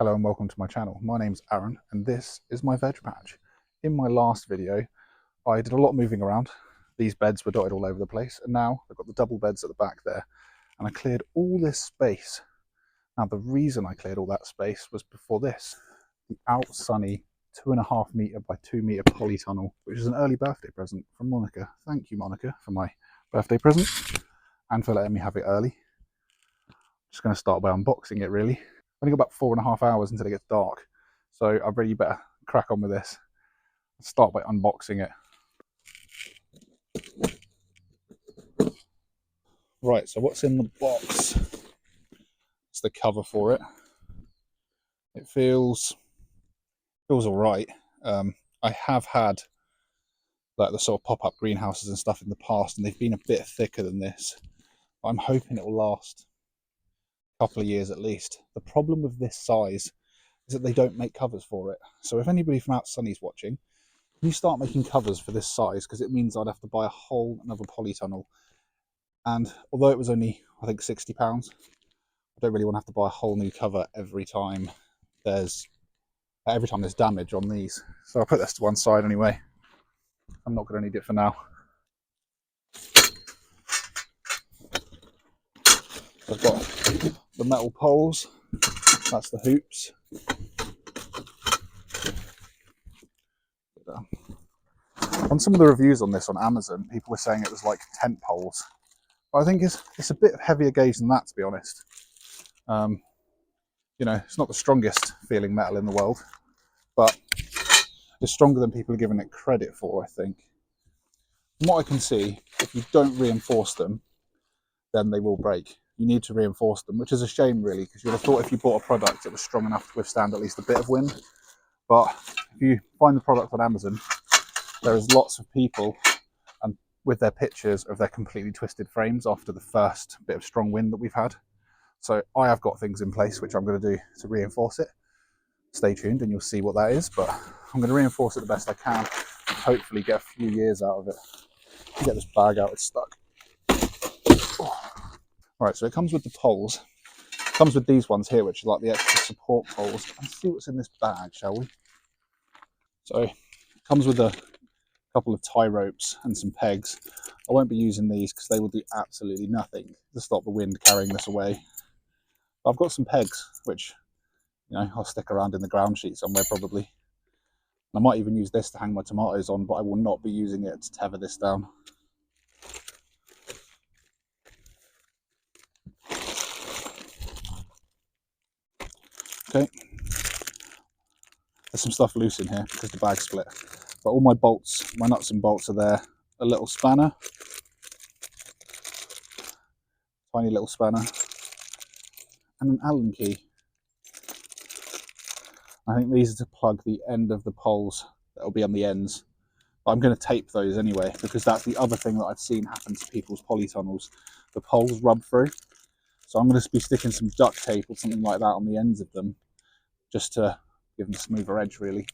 Hello and welcome to my channel. My name's Aaron and this is my veg patch. In my last video I did a lot of moving around. These beds were dotted all over the place and now I've got the double beds at the back there and I cleared all this space. Now the reason I cleared all that space was before this. The Outsunny 2.5 metre by 2 metre polytunnel, which is an early birthday present from Monica. Thank you Monica for my birthday present and for letting me have it early. Just going to start by unboxing it really. Only got about 4.5 hours until it gets dark, so I really better crack on with this. Let's start by unboxing it. Right, so what's in the box? It's the cover for it. It feels all right. I have had like the sort of pop-up greenhouses and stuff in the past, and they've been a bit thicker than this. I'm hoping it will last a couple of years at least. The problem with this size is that they don't make covers for it. So if anybody from Outsunny's watching, can you start making covers for this size? Because it means I'd have to buy a whole another polytunnel. And although it was only, I think, £60, I don't really want to have to buy a whole new cover every time there's damage on these. So I'll put this to one side anyway. I'm not going to need it for now. I've got the metal poles. That's the hoops. On some of the reviews on this on Amazon, people were saying it was like tent poles. But I think it's a bit heavier gauge than that, to be honest. You know, it's not the strongest feeling metal in the world, but it's stronger than people are giving it credit for, I think. From what I can see, if you don't reinforce them, then they will break. You need to reinforce them, which is a shame really, because you'd have thought if you bought a product that was strong enough to withstand at least a bit of wind. But if you find the product on Amazon, there is lots of people and with their pictures of their completely twisted frames after the first bit of strong wind that we've had. So I have got things in place which I'm going to do to reinforce it. Stay tuned and you'll see what that is, but I'm going to reinforce it the best I can, hopefully get a few years out of it. Get this bag out, it's stuck. Alright, so it comes with the poles. It comes with these ones here, which are like the extra support poles. Let's see what's in this bag, shall we? So it comes with a couple of tie ropes and some pegs. I won't be using these because they will do absolutely nothing to stop the wind carrying this away. But I've got some pegs, which, you know, I'll stick around in the ground sheet somewhere probably. I might even use this to hang my tomatoes on, but I will not be using it to tether this down. Okay, there's some stuff loose in here because the bag's split. But all my bolts, my nuts and bolts are there. A little spanner, tiny little spanner, and an Allen key. I think these are to plug the end of the poles that will be on the ends. But I'm going to tape those anyway, because that's the other thing that I've seen happen to people's polytunnels. The poles rub through. So I'm going to be sticking some duct tape or something like that on the ends of them, just to give them a smoother edge really.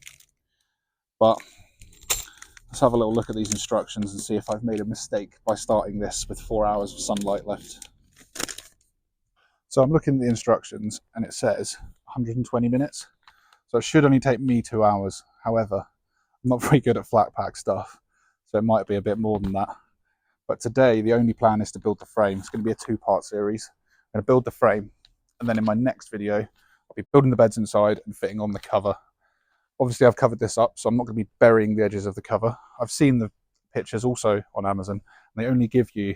But let's have a little look at these instructions and see if I've made a mistake by starting this with 4 hours of sunlight left. So I'm looking at the instructions and it says 120 minutes. So it should only take me 2 hours. However, I'm not very good at flat pack stuff, so it might be a bit more than that. But today, the only plan is to build the frame. It's going to be a 2-part series. I'm going to build the frame, and then in my next video, I'll be building the beds inside and fitting on the cover. Obviously, I've covered this up, so I'm not going to be burying the edges of the cover. I've seen the pictures also on Amazon, and they only give you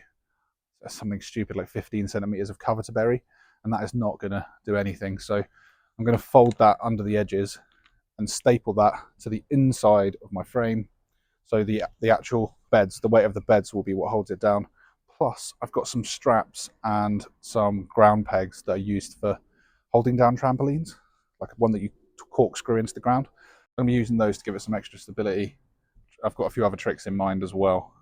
something stupid like 15 centimeters of cover to bury, and that is not going to do anything. So I'm going to fold that under the edges and staple that to the inside of my frame. So the actual beds, the weight of the beds will be what holds it down. Plus, I've got some straps and some ground pegs that are used for holding down trampolines, like one that you corkscrew into the ground. I'm going to be using those to give it some extra stability. I've got a few other tricks in mind as well.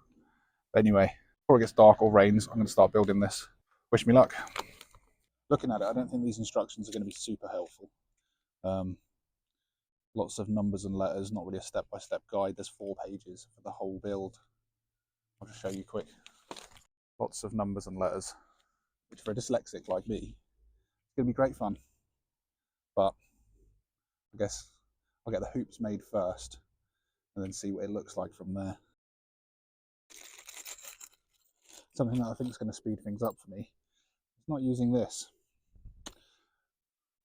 But anyway, before it gets dark or rains, I'm going to start building this. Wish me luck. Looking at it, I don't think these instructions are going to be super helpful. Lots of numbers and letters, not really a step-by-step guide. There's 4 pages for the whole build. I'll just show you quick. Lots of numbers and letters, which for a dyslexic like me, it's going to be great fun. But I guess I'll get the hoops made first and then see what it looks like from there. Something that I think is going to speed things up for me is not using this.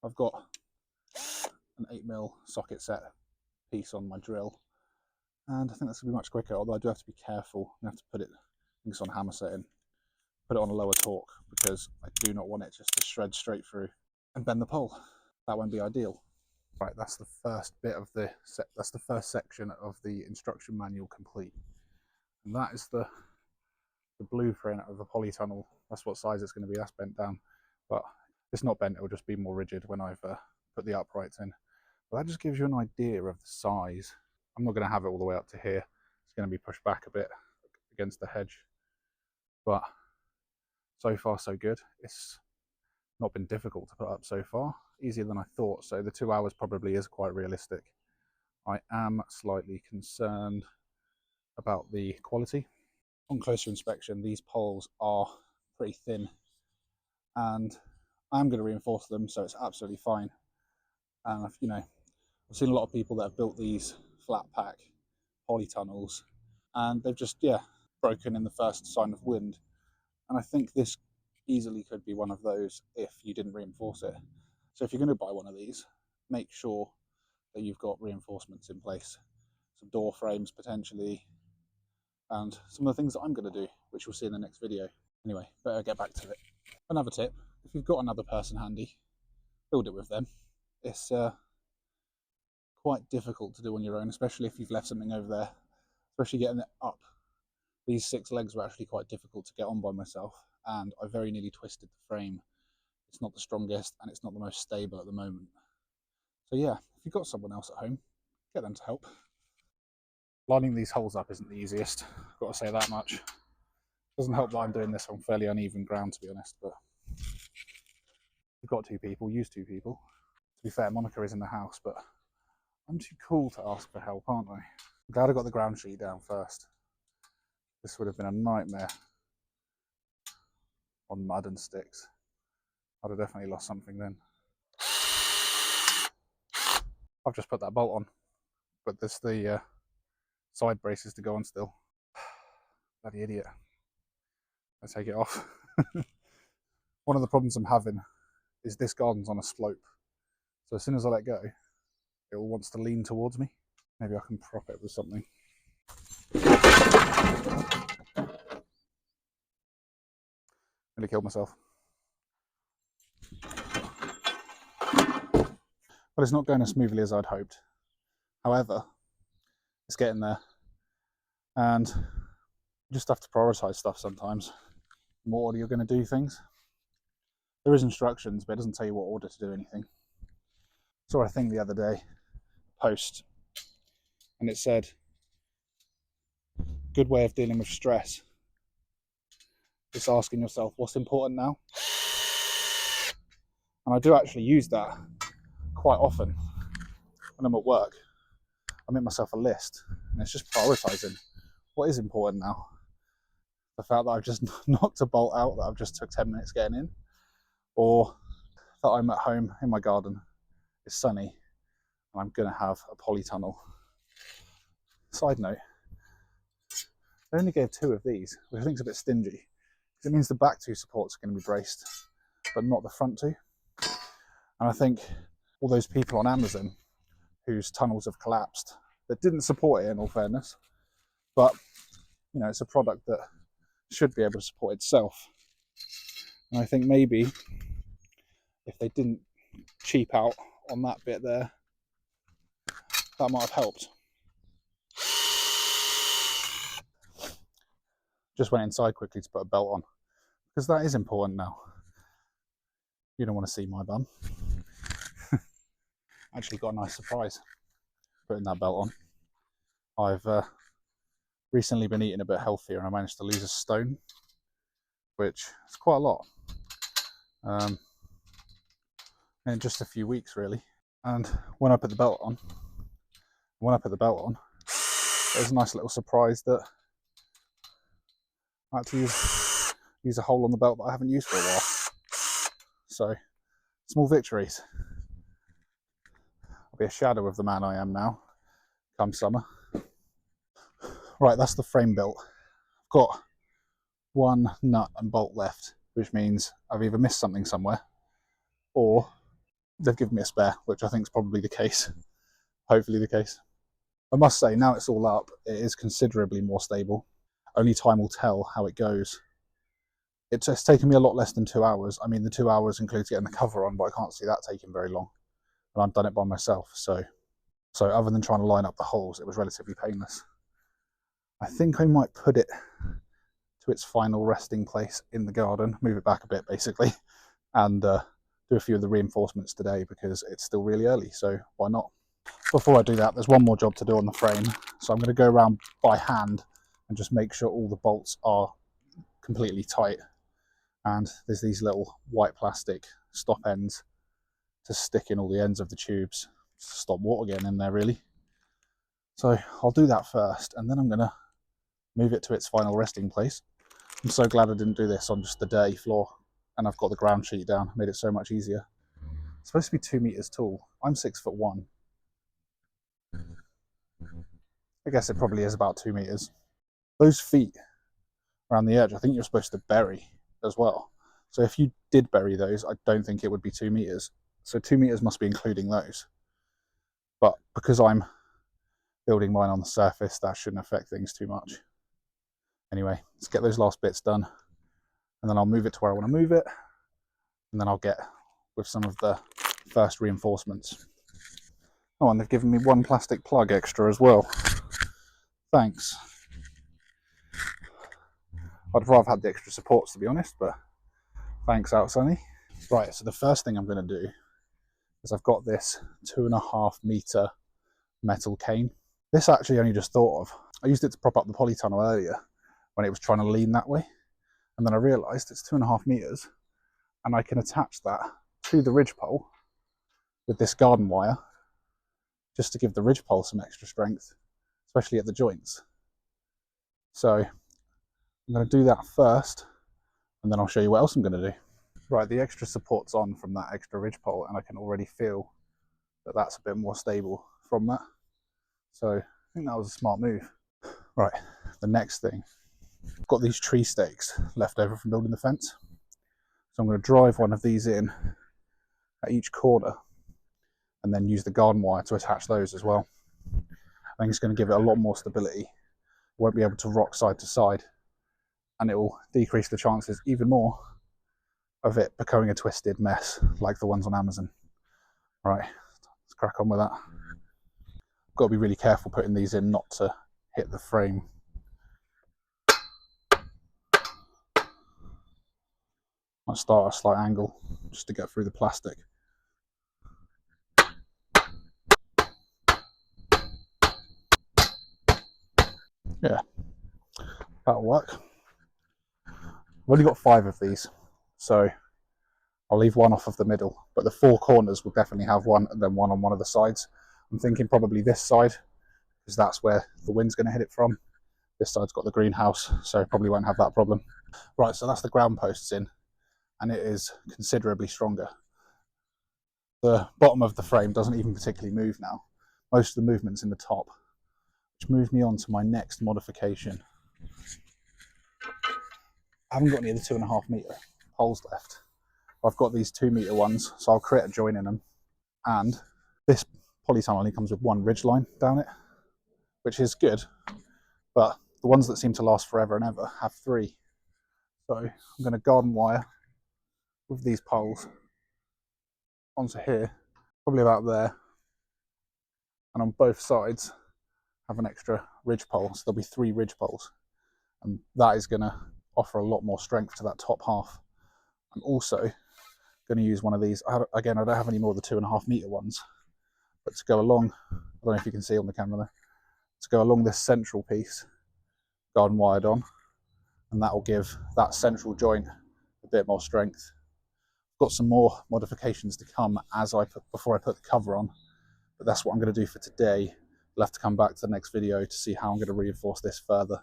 I've got an 8mm socket set piece on my drill, and I think that's going to be much quicker, although I do have to be careful. I have to put it, I think it's on hammer setting, put it on a lower torque, because I do not want it just to shred straight through and bend the pole. That won't be ideal. Right, that's the first bit of that's the first section of the instruction manual complete. And that is the blueprint of the polytunnel. That's what size it's going to be. That's bent down, but it's not bent, it'll just be more rigid when I've put the uprights in. But that just gives you an idea of the size. I'm not going to have it all the way up to here. It's going to be pushed back a bit against the hedge. But so far so good. It's not been difficult to put up so far. Easier than I thought, so the 2 hours probably is quite realistic. I am slightly concerned about the quality. On closer inspection, these poles are pretty thin, and I'm going to reinforce them, so it's absolutely fine. And I've seen a lot of people that have built these flat pack polytunnels, and they've just broken in the first sign of wind. And I think this easily could be one of those if you didn't reinforce it. So if you're going to buy one of these, make sure that you've got reinforcements in place, some door frames potentially, and some of the things that I'm going to do, which we'll see in the next video. Anyway, better get back to it. Another tip, if you've got another person handy, build it with them. It's quite difficult to do on your own, especially if you've left something over there, especially getting it up. These 6 legs were actually quite difficult to get on by myself, and I very nearly twisted the frame. It's not the strongest, and it's not the most stable at the moment. So yeah, if you've got someone else at home, get them to help. Lining these holes up isn't the easiest, I've got to say that much. Doesn't help that I'm doing this on fairly uneven ground, to be honest, but if you've got 2 people, use 2 people. To be fair, Monica is in the house, but I'm too cool to ask for help, aren't I? I'm glad I got the ground sheet down first. This would have been a nightmare on mud and sticks. I'd have definitely lost something then. I've just put that bolt on, but there's the side braces to go on still. Bloody idiot. I take it off. One of the problems I'm having is this garden's on a slope. So as soon as I let go, it all wants to lean towards me. Maybe I can prop it with something. Nearly killed myself. But it's not going as smoothly as I'd hoped. However, it's getting there. And you just have to prioritise stuff sometimes. In what order you're going to do things. There is instructions, but it doesn't tell you what order to do anything. Saw a thing the other day, post, and it said, good way of dealing with stress. Just asking yourself, what's important now? And I do actually use that quite often when I'm at work. I make myself a list, and it's just prioritising what is important now. The fact that I've just knocked a bolt out that I've just took 10 minutes getting in, or that I'm at home in my garden, it's sunny, and I'm going to have a polytunnel. Side note, I only gave 2 of these, which I think is a bit stingy, because it means the back 2 supports are going to be braced, but not the front 2. And I think all those people on Amazon whose tunnels have collapsed, that didn't support it in all fairness, but it's a product that should be able to support itself. And I think maybe if they didn't cheap out on that bit there, that might have helped. Just went inside quickly to put a belt on, because that is important now. You don't want to see my bum. Actually got a nice surprise putting that belt on. I've recently been eating a bit healthier, and I managed to lose a stone, which is quite a lot. In just a few weeks, really. And when I put the belt on, there's a nice little surprise that I had to use a hole on the belt that I haven't used for a while. So, small victories. I'll be a shadow of the man I am now, come summer. Right, that's the frame built. I've got one nut and bolt left, which means I've either missed something somewhere or they've given me a spare, which I think is probably the case. Hopefully the case. I must say, now it's all up, it is considerably more stable. Only time will tell how it goes. It's taken me a lot less than 2 hours. I mean, the 2 hours includes getting the cover on, but I can't see that taking very long. And I've done it by myself, so other than trying to line up the holes, it was relatively painless. I think I might put it to its final resting place in the garden, move it back a bit basically, and do a few of the reinforcements today because it's still really early, so why not? Before I do that, there's one more job to do on the frame, so I'm going to go around by hand and just make sure all the bolts are completely tight. And there's these little white plastic stop ends to stick in all the ends of the tubes to stop water getting in there really. So I'll do that first, and then I'm going to move it to its final resting place. I'm so glad I didn't do this on just the day floor, and I've got the ground sheet down, made it so much easier. It's supposed to be 2 meters tall. I'm 6'1". I guess it probably is about 2 meters. Those feet around the edge, I think you're supposed to bury as well. So if you did bury those, I don't think it would be 2 meters. So 2 meters must be including those. But because I'm building mine on the surface, that shouldn't affect things too much. Anyway, let's get those last bits done, and then I'll move it to where I want to move it, and then I'll get with some of the first reinforcements. Oh, and they've given me one plastic plug extra as well. Thanks. I'd rather have had the extra supports, to be honest, but thanks, Outsunny. Right, so the first thing I'm going to do is I've got this 2.5 meter metal cane. This I actually only just thought of. I used it to prop up the polytunnel earlier when it was trying to lean that way, and then I realised it's 2.5 meters, and I can attach that to the ridgepole with this garden wire just to give the ridgepole some extra strength, especially at the joints. So I'm going to do that first, and then I'll show you what else I'm going to do. Right, the extra support's on from that extra ridgepole, and I can already feel that that's a bit more stable from that. So I think that was a smart move. Right, the next thing, I've got these tree stakes left over from building the fence. So I'm going to drive one of these in at each corner and then use the garden wire to attach those as well. I think it's going to give it a lot more stability. It won't be able to rock side to side, and it will decrease the chances even more of it becoming a twisted mess like the ones on Amazon. Right, let's crack on with that. Got to be really careful putting these in not to hit the frame. I'll start at a slight angle just to get through the plastic. Yeah, that'll work. I've only got 5 of these, so I'll leave one off of the middle, but the 4 corners will definitely have one, and then one on one of the sides. I'm thinking probably this side, because that's where the wind's going to hit it from. This side's got the greenhouse, so probably won't have that problem. Right, so that's the ground posts in, and it is considerably stronger. The bottom of the frame doesn't even particularly move now. Most of the movement's in the top, which moves me on to my next modification. I haven't got any of the 2.5 meter holes left. I've got these 2 meter ones, so I'll create a join in them. And this polytunnel only comes with 1 ridge line down it, which is good, but the ones that seem to last forever and ever have 3. So I'm going to garden wire with these poles onto here, probably about there, and on both sides have an extra ridge pole, so there'll be 3 ridge poles, and that is going to offer a lot more strength to that top half. I'm also going to use one of these. Again, I don't have any more of the 2.5 meter ones, but to go along, I don't know if you can see on the camera there, to go along this central piece, garden wired on, and that will give that central joint a bit more strength. Got some more modifications to come before I put the cover on, but that's what I'm going to do for today. We'll have to come back to the next video to see how I'm going to reinforce this further.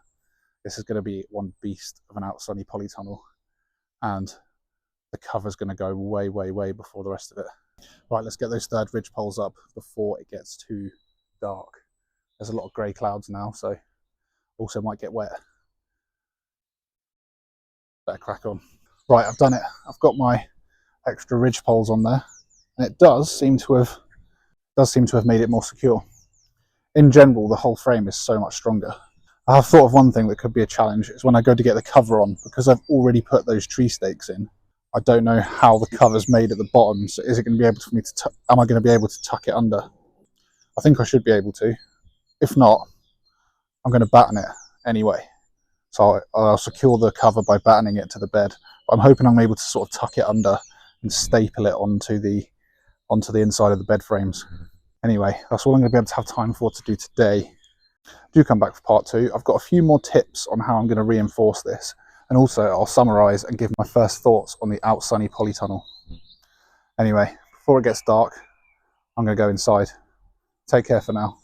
This is going to be one beast of an Outsunny polytunnel, and the cover's going to go way, way, way before the rest of it. Right, let's get those third ridge poles up before it gets too dark. There's a lot of grey clouds now, so also might get wet. Better crack on. Right, I've done it. I've got my extra ridge poles on there, and it does seem to have made it more secure. In general, the whole frame is so much stronger. I have thought of one thing that could be a challenge is when I go to get the cover on, because I've already put those tree stakes in. I don't know how the cover's made at the bottom, so is it going to be able for me to? Am I going to be able to tuck it under? I think I should be able to. If not, I'm going to batten it anyway. So I'll secure the cover by battening it to the bed. But I'm hoping I'm able to sort of tuck it under and staple it onto the inside of the bed frames. Anyway, that's all I'm going to be able to have time for to do today. Do come back for part 2. I've got a few more tips on how I'm going to reinforce this, and also I'll summarise and give my first thoughts on the Outsunny polytunnel. Anyway, before it gets dark, I'm going to go inside. Take care for now.